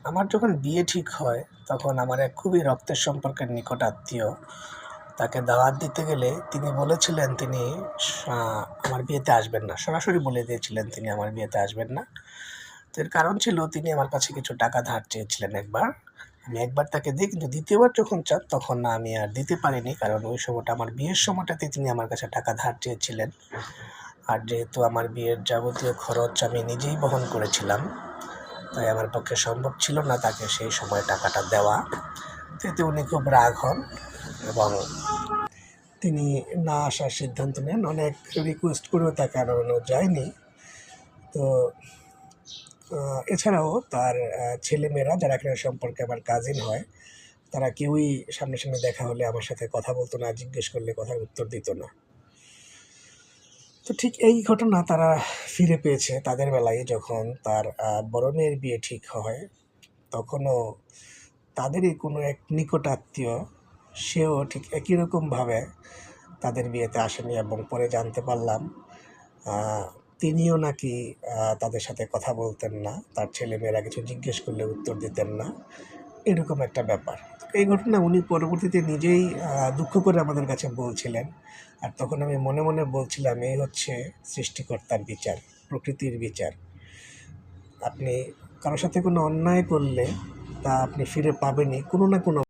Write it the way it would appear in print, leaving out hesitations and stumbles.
আমার যখন বিয়ে ঠিক হয়, তখন আমার এক খুবই রক্তের সম্পর্কের নিকট আত্মীয়, তাকে দাওয়াত দিতে গেলে তিনি বলেছিলেন তিনি আমার বিয়েতে আসবেন না। সরাসরি বলে দিয়েছিলেন তিনি আমার বিয়েতে আসবেন না। তো এর কারণ ছিল তিনি আমার কাছে কিছু টাকা ধার চেয়েছিলেন একবার। আমি একবার তাকে দিই, কিন্তু দ্বিতীয়বার যখন চান তখন না আমি আর দিতে পারিনি। কারণ ওই সময়টা আমার বিয়ের সময়টাতে তিনি আমার কাছে টাকা ধার চেয়েছিলেন। আর যেহেতু আমার বিয়ের যাবতীয় খরচ আমি নিজেই বহন করেছিলাম, তাই আমার পক্ষে সম্ভব ছিল না তাকে সেই সময় টাকাটা দেওয়া। এতে উনি খুব রাগ হন এবং তিনি না আসার সিদ্ধান্ত নেন। অনেক রিকোয়েস্ট করেও তাকে আনানো যায়নি। তো এছাড়াও তার ছেলেমেয়েরা যারা এখানে সম্পর্কে আমার কাজিন হয়, তারা কেউই সামনাসামনি দেখা হলে আমার সাথে কথা বলতো না, জিজ্ঞেস করলে কথার উত্তর দিত না। তো ঠিক এই ঘটনা তারা ফিরে পেয়েছে তাদের বেলায়, যখন তার বড় মেয়ের বিয়ে ঠিক হয়। তখনও তাদেরই কোনো এক নিকট আত্মীয়, সেও ঠিক একই রকমভাবে তাদের বিয়েতে আসেনি এবং পরে জানতে পারলাম তিনিও নাকি তাদের সাথে কথা বলতেন না, তার ছেলেমেয়েরা কিছু জিজ্ঞেস করলে উত্তর দিতেন না, এরকম একটা ব্যাপার। এই ঘটনা উনি পরবর্তীতে নিজেই দুঃখ করে আমাদের কাছে বলছিলেন। আর তখন আমি মনে মনে বলছিলাম, এই হচ্ছে সৃষ্টিকর্তার বিচার, প্রকৃতির বিচার। আপনি কারোর সাথে কোনো অন্যায় করলে তা আপনি ফিরে পাবেনই কোনো না কোনো